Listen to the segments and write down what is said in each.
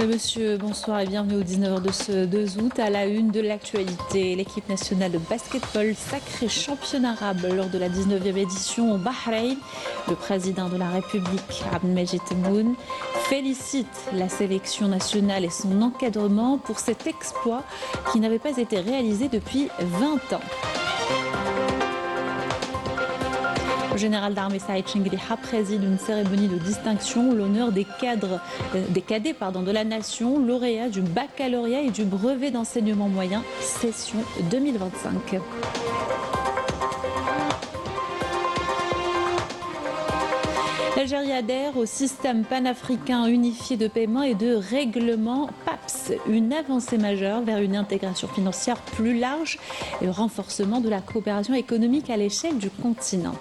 Mesdames et messieurs, bonsoir et bienvenue au 19h de ce 2 août. À la une de l'actualité, l'équipe nationale de basketball sacrée championne arabe lors de la 19e édition au Bahreïn. Le président de la République, Abdelmajid Tebboune, félicite la sélection nationale et son encadrement pour cet exploit qui n'avait pas été réalisé depuis 20 ans. Le général d'armée Saïd Chengliha préside une cérémonie de distinction, l'honneur des cadets de la nation, lauréats du baccalauréat et du brevet d'enseignement moyen, session 2025. L'Algérie adhère au système panafricain unifié de paiement et de règlement PAPS, une avancée majeure vers une intégration financière plus large et le renforcement de la coopération économique à l'échelle du continent.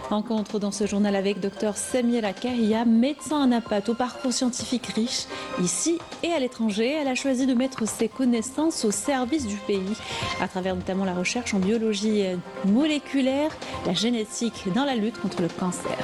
Rencontre dans ce journal avec Dr Samira Kahia, médecin en napath au parcours scientifique riche. Ici et à l'étranger, elle a choisi de mettre ses connaissances au service du pays, à travers notamment la recherche en biologie moléculaire, la génétique dans la lutte contre le cancer.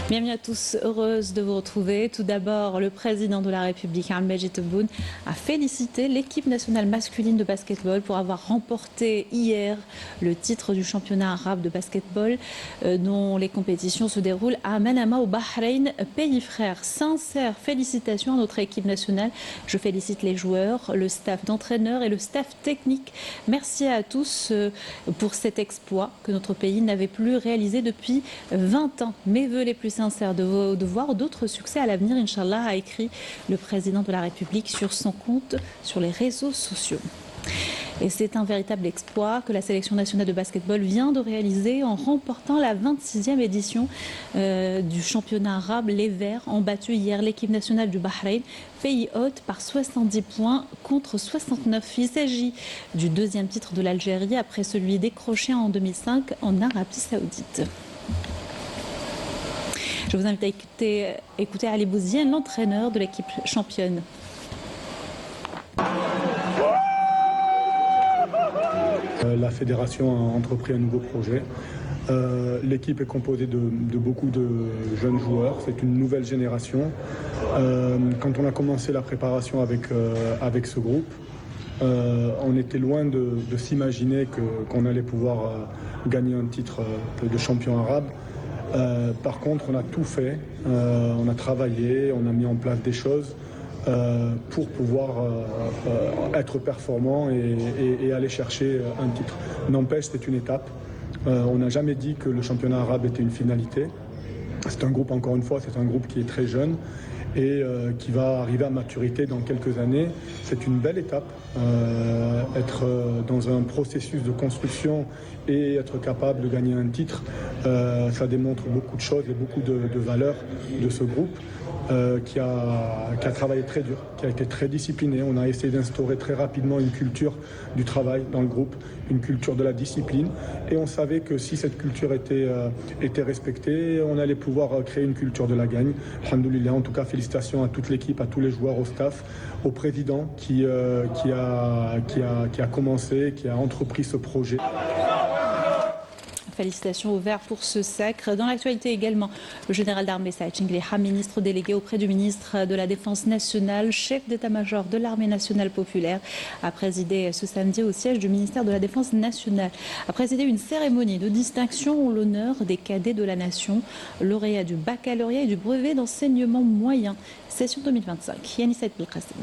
Bienvenue à tous, heureuse de vous retrouver. Tout d'abord, le président de la République, Abdelmajid Tebboune, a félicité l'équipe nationale masculine de basketball pour avoir remporté hier le titre du championnat arabe de basketball dont les compétitions se déroulent à Manama au Bahreïn, pays frère. Sincères félicitations à notre équipe nationale. Je félicite les joueurs, le staff d'entraîneurs et le staff technique. Merci à tous pour cet exploit que notre pays n'avait plus réalisé depuis 20 ans. Mes vœux les plus sincère de voir d'autres succès à l'avenir, Inch'Allah, a écrit le président de la République sur son compte sur les réseaux sociaux. Et c'est un véritable exploit que la sélection nationale de basketball vient de réaliser en remportant la 26e édition du championnat arabe. Les Verts ont battu hier l'équipe nationale du Bahreïn, pays hôte, par 70 points contre 69. Il s'agit du deuxième titre de l'Algérie après celui décroché en 2005 en Arabie Saoudite. Je vous invite à écouter Ali Bouziane, l'entraîneur de l'équipe championne. La fédération a entrepris un nouveau projet. L'équipe est composée de beaucoup de jeunes joueurs. C'est une nouvelle génération. Quand on a commencé la préparation avec ce groupe, on était loin de s'imaginer qu'on allait pouvoir gagner un titre de champion arabe. Par contre, on a tout fait, on a travaillé, on a mis en place des choses pour pouvoir être performant et aller chercher un titre. N'empêche, c'est une étape. On n'a jamais dit que le championnat arabe était une finalité. C'est un groupe, encore une fois, c'est un groupe qui est très jeune et qui va arriver à maturité dans quelques années. C'est une belle étape, être dans un processus de construction et être capable de gagner un titre, ça démontre beaucoup de choses et beaucoup de valeurs de ce groupe qui a travaillé très dur, qui a été très discipliné. On a essayé d'instaurer très rapidement une culture du travail dans le groupe, une culture de la discipline, et on savait que si cette culture était respectée, on allait pouvoir créer une culture de la gagne. Alhamdoulilah, en tout cas, félicitations à toute l'équipe, à tous les joueurs, au staff, au président qui a commencé, qui a entrepris ce projet. Félicitations aux Verts pour ce sacre. Dans l'actualité également, le général d'armée Saïd Chengliha, ministre délégué auprès du ministre de la Défense nationale, chef d'état-major de l'armée nationale populaire, a présidé ce samedi au siège du ministère de la Défense nationale. A présidé une cérémonie de distinction en l'honneur des cadets de la nation, lauréats du baccalauréat et du brevet d'enseignement moyen, session 2025. Yanis Saïd Belkacem.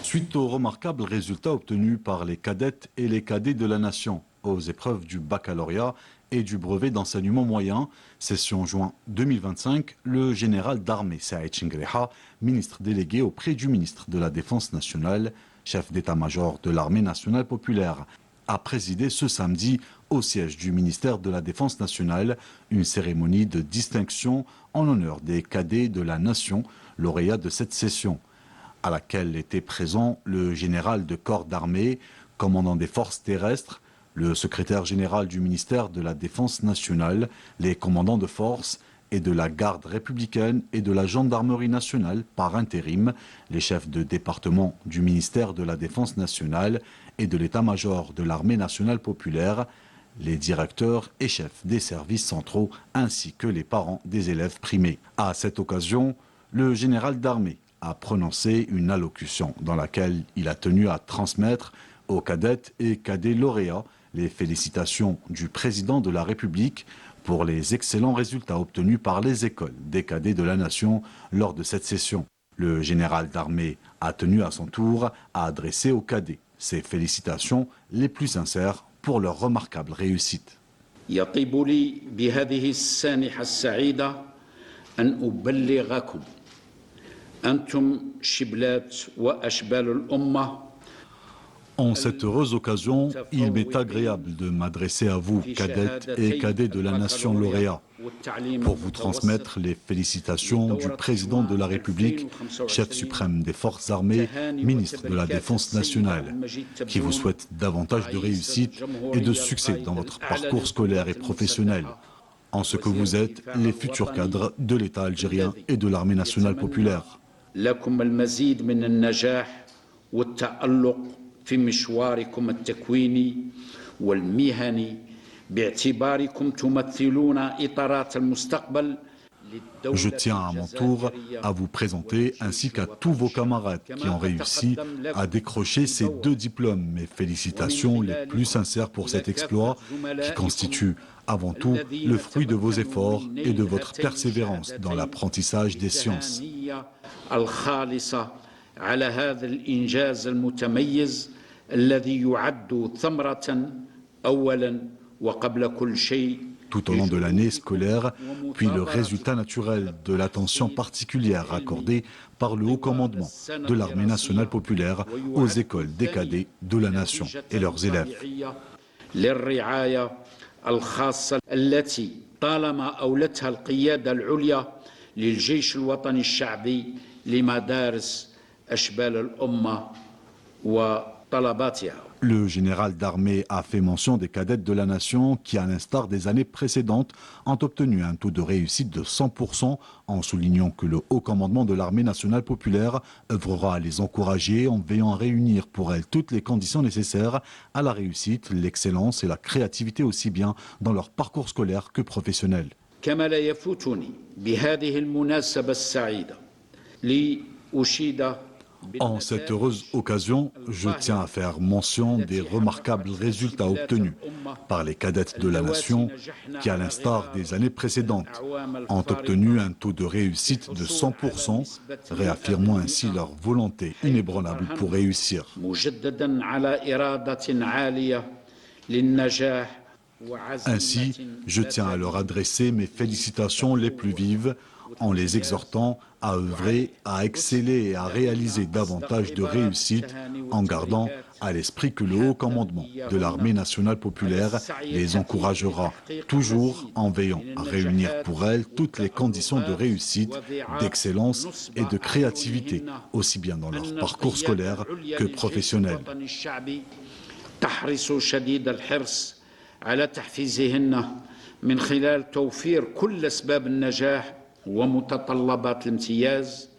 Suite aux remarquables résultats obtenus par les cadettes et les cadets de la nation aux épreuves du baccalauréat et du brevet d'enseignement moyen, session juin 2025, le général d'armée Saïd Chengliha, ministre délégué auprès du ministre de la Défense nationale, chef d'état-major de l'armée nationale populaire, a présidé ce samedi au siège du ministère de la Défense nationale une cérémonie de distinction en l'honneur des cadets de la nation, lauréats de cette session, à laquelle étaient présents le général de corps d'armée, commandant des forces terrestres, le secrétaire général du ministère de la Défense nationale, les commandants de force et de la garde républicaine et de la gendarmerie nationale par intérim, les chefs de département du ministère de la Défense nationale et de l'état-major de l'armée nationale populaire, les directeurs et chefs des services centraux ainsi que les parents des élèves primés. À cette occasion, le général d'armée a prononcé une allocution dans laquelle il a tenu à transmettre aux cadettes et cadets lauréats les félicitations du président de la République pour les excellents résultats obtenus par les écoles des cadets de la nation lors de cette session. Le général d'armée a tenu à son tour à adresser aux cadets ses félicitations les plus sincères pour leur remarquable réussite. يطيب لي بهذه السانحة السعيدة أن أبلغكم أنتم شبلات وأشبال الأمة. En cette heureuse occasion, il m'est agréable de m'adresser à vous, cadettes et cadets de la nation lauréat, pour vous transmettre les félicitations du président de la République, chef suprême des forces armées, ministre de la Défense nationale, qui vous souhaite davantage de réussite et de succès dans votre parcours scolaire et professionnel, en ce que vous êtes les futurs cadres de l'État algérien et de l'armée nationale populaire. في مشواركم التكويني والمهني باعتباركم تمثلون إطارات المستقبل. Je tiens à mon tour à vous présenter, ainsi qu'à tous vos camarades qui ont réussi à décrocher ces 2 diplômes, mes félicitations les plus sincères pour cet exploit qui constitue avant tout le fruit de vos efforts et de votre persévérance dans l'apprentissage des sciences. على هذا الإنجاز المتميز الذي يعد ثمرة أولا وقبل كل شيء. Tout au long de l'année scolaire, puis le résultat naturel de l'attention particulière accordée par le haut commandement de l'armée nationale populaire aux écoles des cadets de la nation et leurs élèves. للرعاية الخاصة التي طالما أولتها القيادة العليا للجيش الوطني الشعبي لمدارس Le général d'armée a fait mention des cadettes de la nation qui, à l'instar des années précédentes, ont obtenu un taux de réussite de 100% en soulignant que le haut commandement de l'armée nationale populaire œuvrera à les encourager en veillant à réunir pour elles toutes les conditions nécessaires à la réussite, l'excellence et la créativité aussi bien dans leur parcours scolaire que professionnel. En cette heureuse occasion, je tiens à faire mention des remarquables résultats obtenus par les cadettes de la nation qui, à l'instar des années précédentes, ont obtenu un taux de réussite de 100%, réaffirmant ainsi leur volonté inébranlable pour réussir. Ainsi, je tiens à leur adresser mes félicitations les plus vives en les exhortant à œuvrer, à exceller et à réaliser davantage de réussites en gardant à l'esprit que le haut commandement de l'armée nationale populaire les encouragera toujours en veillant à réunir pour elles toutes les conditions de réussite, d'excellence et de créativité, aussi bien dans leur parcours scolaire que professionnel. على تحفيزهن من خلال توفير كل أسباب النجاح ومتطلبات الامتياز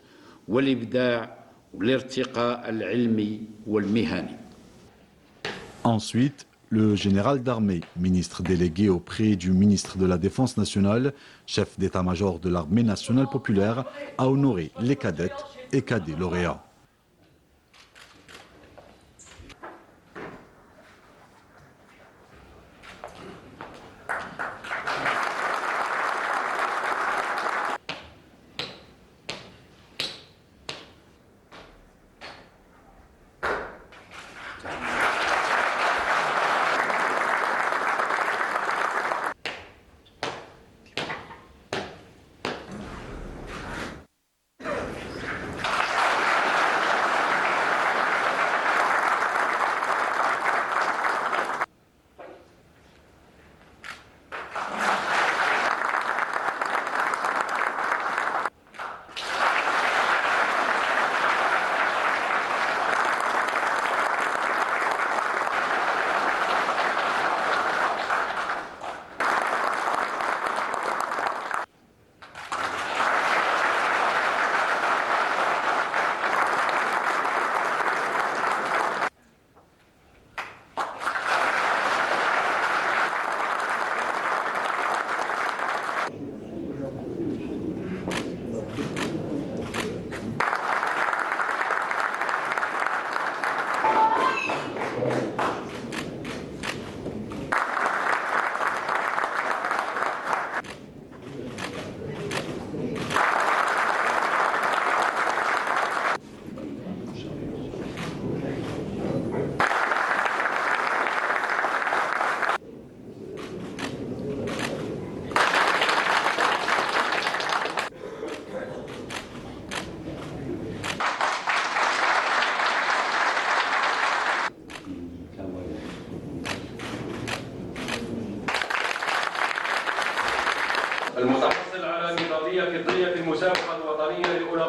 والإبداع والارتقاء العلمي والمهني. Ensuite, le général d'armée, ministre délégué auprès du ministre de la Défense nationale, chef d'état-major de l'armée nationale populaire, a honoré les cadettes et cadets lauréats.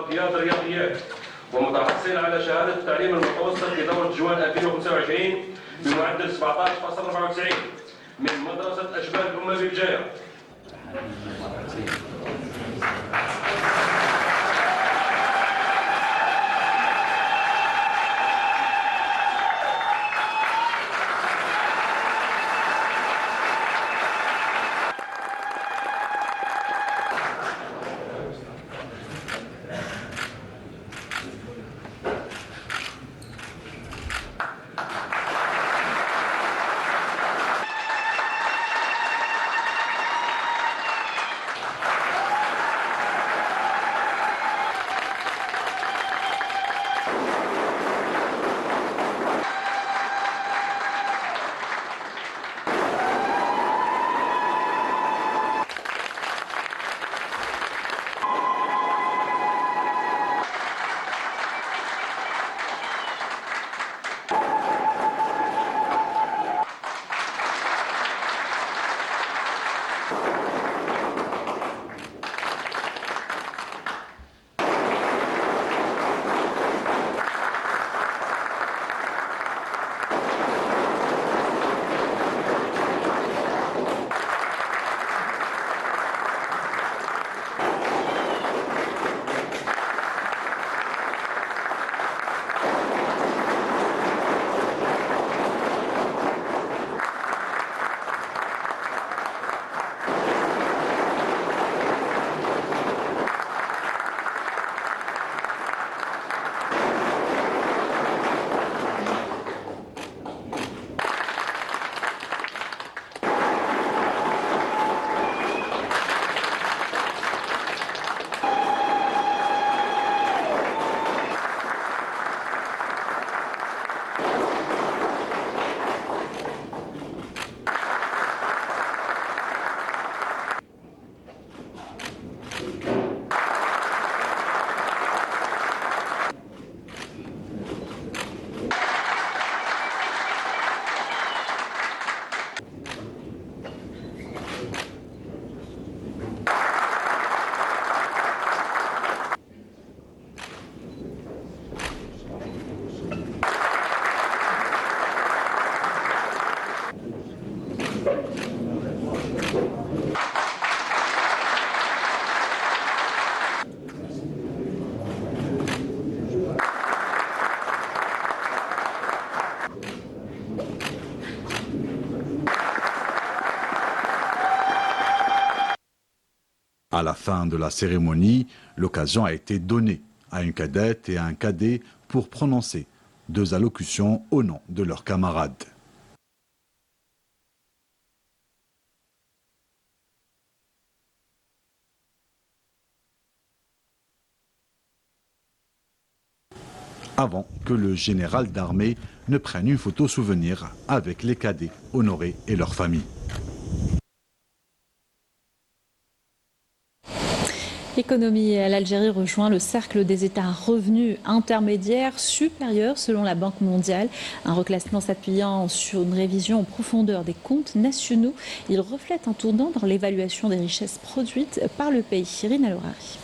وقيادة الرياضيات ومتحصل على شهادة التعليم المتوسط لدورة جوان 2025 بمعدل 17.94 من مدرسة أشبال الأمة بالجاية. À la fin de la cérémonie, l'occasion a été donnée à une cadette et à un cadet pour prononcer 2 allocutions au nom de leurs camarades. Avant que le général d'armée ne prenne une photo souvenir avec les cadets honorés et leurs familles. L'économie à l'Algérie rejoint le cercle des États à revenus intermédiaires supérieurs selon la Banque mondiale. Un reclassement s'appuyant sur une révision en profondeur des comptes nationaux. Il reflète un tournant dans l'évaluation des richesses produites par le pays. Irina Lorari.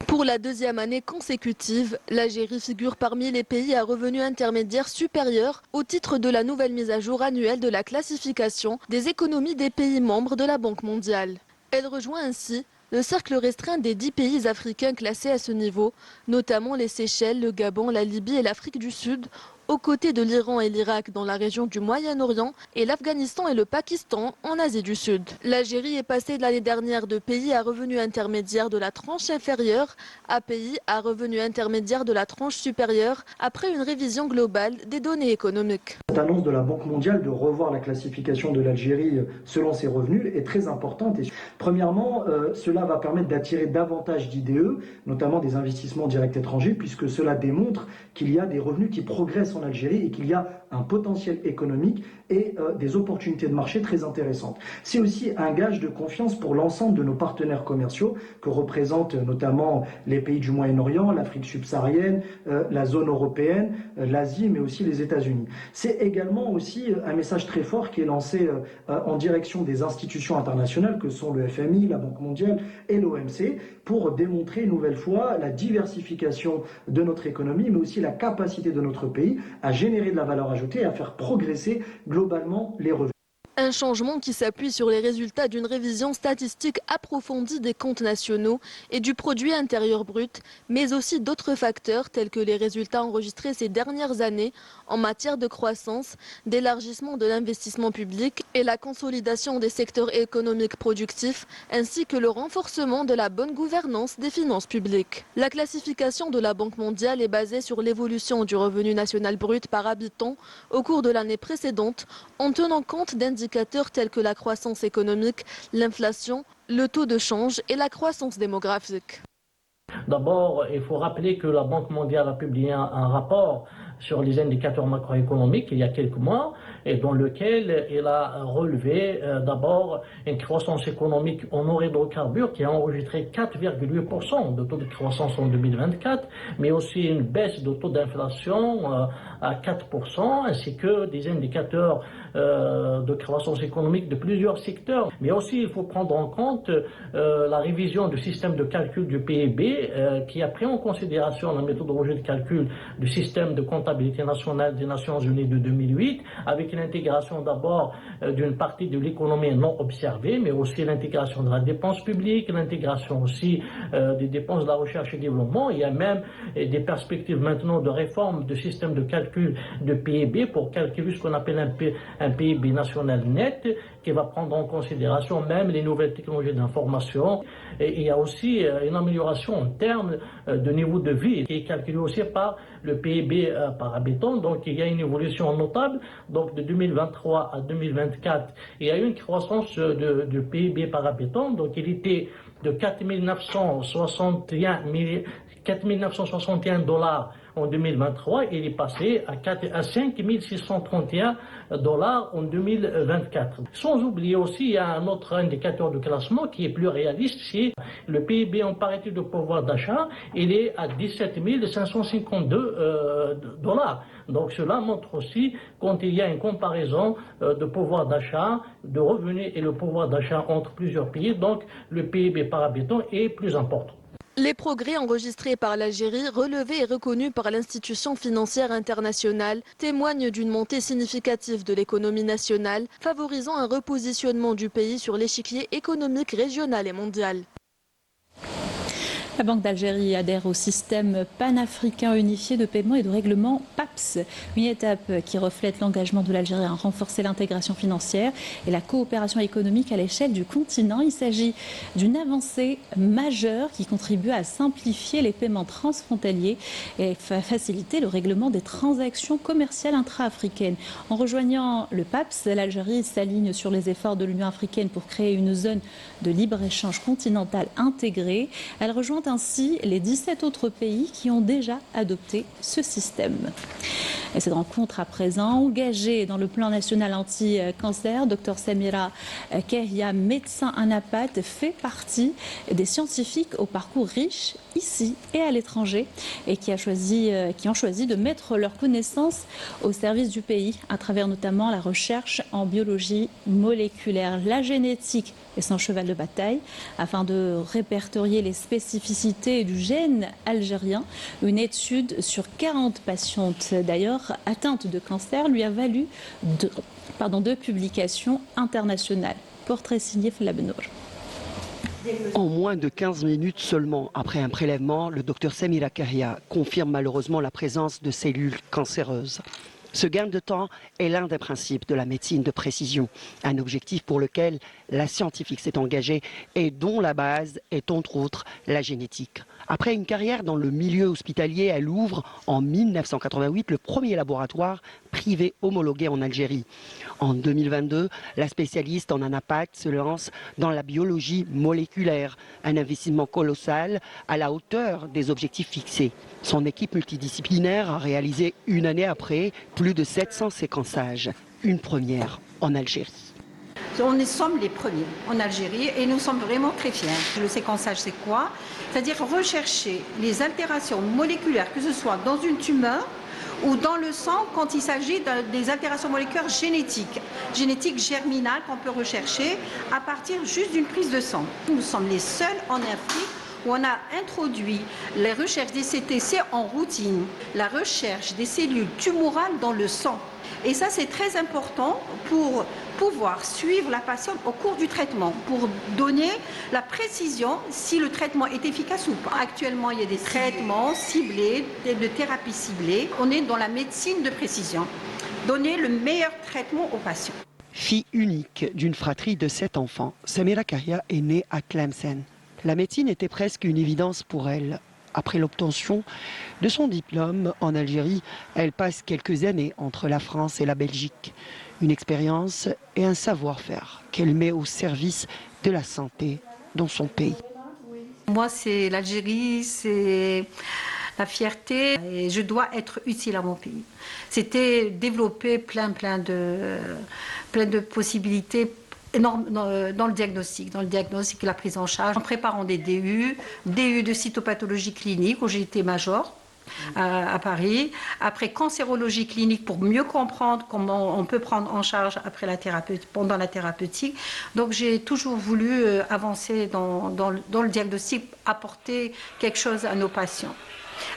Pour la 2e année consécutive, l'Algérie figure parmi les pays à revenus intermédiaires supérieurs au titre de la nouvelle mise à jour annuelle de la classification des économies des pays membres de la Banque mondiale. Elle rejoint ainsi le cercle restreint des 10 pays africains classés à ce niveau, notamment les Seychelles, le Gabon, la Libye et l'Afrique du Sud, aux côtés de l'Iran et l'Irak dans la région du Moyen-Orient et l'Afghanistan et le Pakistan en Asie du Sud. L'Algérie est passée l'année dernière de pays à revenus intermédiaires de la tranche inférieure à pays à revenus intermédiaires de la tranche supérieure après une révision globale des données économiques. Cette annonce de la Banque mondiale de revoir la classification de l'Algérie selon ses revenus est très importante. Et premièrement, cela va permettre d'attirer davantage d'IDE, notamment des investissements directs étrangers, puisque cela démontre qu'il y a des revenus qui progressent en Algérie et qu'il y a un potentiel économique et des opportunités de marché très intéressantes. C'est aussi un gage de confiance pour l'ensemble de nos partenaires commerciaux que représentent notamment les pays du Moyen-Orient, l'Afrique subsaharienne, la zone européenne, l'Asie, mais aussi les États-Unis. C'est également aussi un message très fort qui est lancé en direction des institutions internationales que sont le FMI, la Banque mondiale et l'OMC pour démontrer une nouvelle fois la diversification de notre économie, mais aussi la capacité de notre pays à générer de la valeur ajoutée et à faire progresser globalement les revenus. Un changement qui s'appuie sur les résultats d'une révision statistique approfondie des comptes nationaux et du produit intérieur brut, mais aussi d'autres facteurs tels que les résultats enregistrés ces dernières années en matière de croissance, d'élargissement de l'investissement public et la consolidation des secteurs économiques productifs, ainsi que le renforcement de la bonne gouvernance des finances publiques. La classification de la Banque mondiale est basée sur l'évolution du revenu national brut par habitant au cours de l'année précédente, en tenant compte d'indicateurs tels que la croissance économique, l'inflation, le taux de change et la croissance démographique. D'abord, il faut rappeler que la Banque mondiale a publié un rapport sur les indicateurs macroéconomiques il y a quelques mois, et dans lequel il a relevé d'abord une croissance économique en eau hydrocarbures qui a enregistré 4,8% de taux de croissance en 2024, mais aussi une baisse de taux d'inflation à 4%, ainsi que des indicateurs de croissance économique de plusieurs secteurs. Mais aussi, il faut prendre en compte la révision du système de calcul du PIB qui a pris en considération la méthodologie de calcul du système de comptabilité nationale des Nations Unies de 2008, avec l'intégration d'abord d'une partie de l'économie non observée, mais aussi l'intégration de la dépense publique, l'intégration aussi des dépenses de la recherche et développement. Il y a même des perspectives maintenant de réforme du système de calcul de PIB pour calculer ce qu'on appelle un PIB national net, qui va prendre en considération même les nouvelles technologies d'information. Et il y a aussi une amélioration en termes de niveau de vie qui est calculé aussi par le PIB par habitant. Donc il y a une évolution notable. Donc de 2023 à 2024, il y a eu une croissance de PIB par habitant. Donc il était de 4 961 dollars en 2023, il est passé à 5 631 dollars en 2024. Sans oublier aussi, il y a un autre indicateur de classement qui est plus réaliste, c'est le PIB en parité de pouvoir d'achat, il est à 17 552 dollars. Donc cela montre aussi quand il y a une comparaison de pouvoir d'achat, de revenus et le pouvoir d'achat entre plusieurs pays, donc le PIB par habitant est plus important. Les progrès enregistrés par l'Algérie, relevés et reconnus par l'institution financière internationale, témoignent d'une montée significative de l'économie nationale, favorisant un repositionnement du pays sur l'échiquier économique régional et mondial. La Banque d'Algérie adhère au système panafricain unifié de paiement et de règlement PAPS, une étape qui reflète l'engagement de l'Algérie à renforcer l'intégration financière et la coopération économique à l'échelle du continent. Il s'agit d'une avancée majeure qui contribue à simplifier les paiements transfrontaliers et faciliter le règlement des transactions commerciales intra-africaines. En rejoignant le PAPS, l'Algérie s'aligne sur les efforts de l'Union africaine pour créer une zone de libre-échange continentale intégrée. Elle rejoint ainsi les 17 autres pays qui ont déjà adopté ce système. Et cette rencontre à présent engagée dans le plan national anti-cancer, Dr Samira Kehia, médecin à Napat, fait partie des scientifiques au parcours riche ici et à l'étranger et qui ont choisi de mettre leurs connaissances au service du pays à travers notamment la recherche en biologie moléculaire. La génétique est son cheval de bataille afin de répertorier les spécificités du gène algérien. Une étude sur 40 patientes d'ailleurs atteintes de cancer lui a valu deux publications internationales. Portrait signé Flabenour. En moins de 15 minutes seulement après un prélèvement, le docteur Samira Kehia confirme malheureusement la présence de cellules cancéreuses. Ce gain de temps est l'un des principes de la médecine de précision, un objectif pour lequel la scientifique s'est engagée et dont la base est entre autres la génétique. Après une carrière dans le milieu hospitalier, elle ouvre en 1988 le premier laboratoire privé homologué en Algérie. En 2022, la spécialiste en anapath se lance dans la biologie moléculaire, un investissement colossal à la hauteur des objectifs fixés. Son équipe multidisciplinaire a réalisé une année après plus de 700 séquençages, une première en Algérie. Nous sommes les premiers en Algérie et nous sommes vraiment très fiers. Le séquençage, c'est quoi? C'est-à-dire rechercher les altérations moléculaires, que ce soit dans une tumeur ou dans le sang quand il s'agit des altérations moléculaires génétiques germinales qu'on peut rechercher à partir juste d'une prise de sang. Nous sommes les seuls en Afrique où on a introduit les recherches des CTC en routine, la recherche des cellules tumorales dans le sang. Et ça, c'est très important pour pouvoir suivre la patiente au cours du traitement, pour donner la précision si le traitement est efficace ou pas. Actuellement, il y a des traitements ciblés, de thérapies ciblées. On est dans la médecine de précision. Donner le meilleur traitement aux patients. Fille unique d'une fratrie de 7 enfants, Samira Kahia est née à Tlemcen. La médecine était presque une évidence pour elle. Après l'obtention de son diplôme en Algérie, elle passe quelques années entre la France et la Belgique. Une expérience et un savoir-faire qu'elle met au service de la santé dans son pays. Moi, c'est l'Algérie, c'est la fierté et je dois être utile à mon pays. C'était développer plein de possibilités énorme dans le diagnostic et la prise en charge, en préparant des DU de cytopathologie clinique où j'ai été major à Paris, après cancérologie clinique pour mieux comprendre comment on peut prendre en charge après pendant la thérapeutique. Donc j'ai toujours voulu avancer dans le diagnostic, apporter quelque chose à nos patients.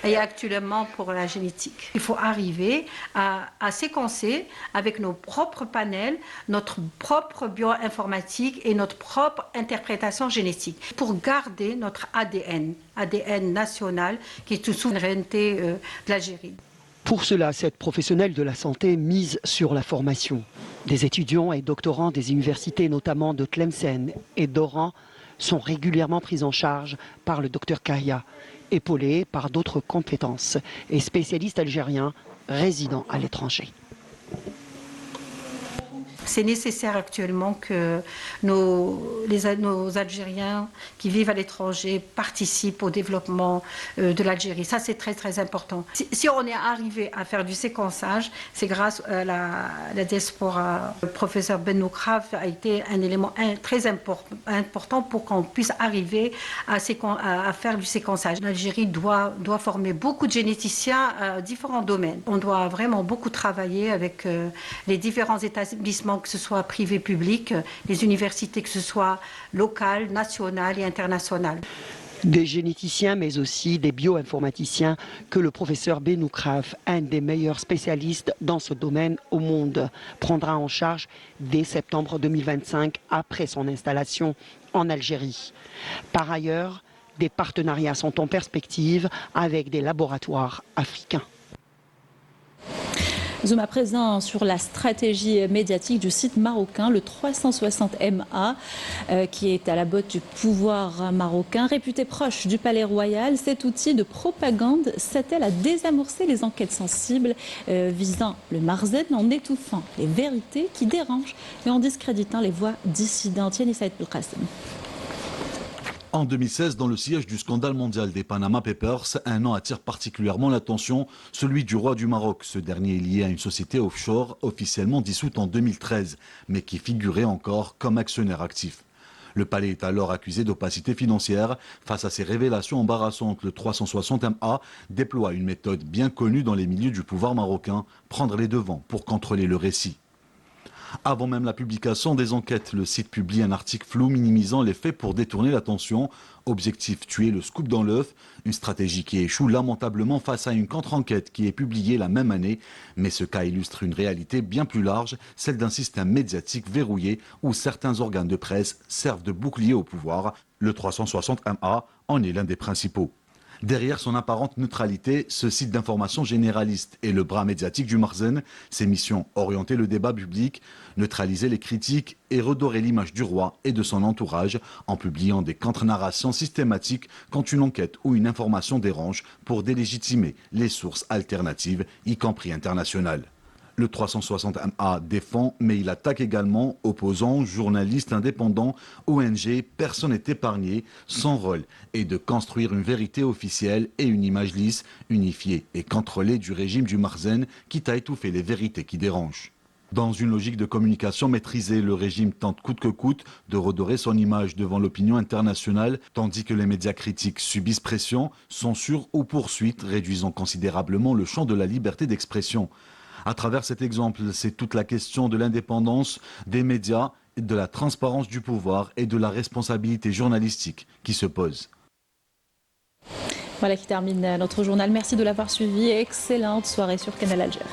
Et actuellement pour la génétique. Il faut arriver à séquencer avec nos propres panels, notre propre bioinformatique et notre propre interprétation génétique pour garder notre ADN national qui est une souveraineté de l'Algérie. Pour cela, cette professionnelle de la santé mise sur la formation. Des étudiants et doctorants des universités, notamment de Tlemcen et d'Oran, sont régulièrement pris en charge par le docteur Kahia, épaulé par d'autres compétences et spécialistes algériens résidant à l'étranger. C'est nécessaire actuellement que nos Algériens qui vivent à l'étranger participent au développement de l'Algérie. Ça, c'est très, très important. Si on est arrivé à faire du séquençage, c'est grâce à la diaspora. Le professeur Benokraf a été un élément très important pour qu'on puisse arriver à faire du séquençage. L'Algérie doit former beaucoup de généticiens à différents domaines. On doit vraiment beaucoup travailler avec les différents établissements, que ce soit privé, public, les universités, que ce soit locales, nationales et internationales. Des généticiens, mais aussi des bioinformaticiens que le professeur Benokraf, un des meilleurs spécialistes dans ce domaine au monde, prendra en charge dès septembre 2025, après son installation en Algérie. Par ailleurs, des partenariats sont en perspective avec des laboratoires africains. Zoom à présent sur la stratégie médiatique du site marocain, le 360MA, qui est à la botte du pouvoir marocain. Réputé proche du palais royal, cet outil de propagande s'attelle à désamorcer les enquêtes sensibles visant le Marzen en étouffant les vérités qui dérangent et en discréditant les voix dissidentes. Yannis Saïd Belkacem. En 2016, dans le sillage du scandale mondial des Panama Papers, un nom attire particulièrement l'attention, celui du roi du Maroc. Ce dernier est lié à une société offshore officiellement dissoute en 2013, mais qui figurait encore comme actionnaire actif. Le palais est alors accusé d'opacité financière. Face à ces révélations embarrassantes, le 360MA déploie une méthode bien connue dans les milieux du pouvoir marocain, prendre les devants pour contrôler le récit. Avant même la publication des enquêtes, le site publie un article flou minimisant les faits pour détourner l'attention. Objectif, tuer le scoop dans l'œuf, une stratégie qui échoue lamentablement face à une contre-enquête qui est publiée la même année. Mais ce cas illustre une réalité bien plus large, celle d'un système médiatique verrouillé où certains organes de presse servent de bouclier au pouvoir. Le 360MA en est l'un des principaux. Derrière son apparente neutralité, ce site d'information généraliste est le bras médiatique du Makhzen. Ses missions, orienter le débat public, neutraliser les critiques et redorer l'image du roi et de son entourage en publiant des contre-narrations systématiques quand une enquête ou une information dérange pour délégitimer les sources alternatives, y compris internationales. Le 360MA défend, mais il attaque également opposants, journalistes indépendants, ONG, personne n'est épargné. Son rôle est de construire une vérité officielle et une image lisse, unifiée et contrôlée du régime du Makhzen, quitte à étouffer les vérités qui dérangent. Dans une logique de communication maîtrisée, le régime tente coûte que coûte de redorer son image devant l'opinion internationale, tandis que les médias critiques subissent pression, censure ou poursuite, réduisant considérablement le champ de la liberté d'expression. À travers cet exemple, c'est toute la question de l'indépendance des médias, de la transparence du pouvoir et de la responsabilité journalistique qui se pose. Voilà qui termine notre journal. Merci de l'avoir suivi. Excellente soirée sur Canal Algérie.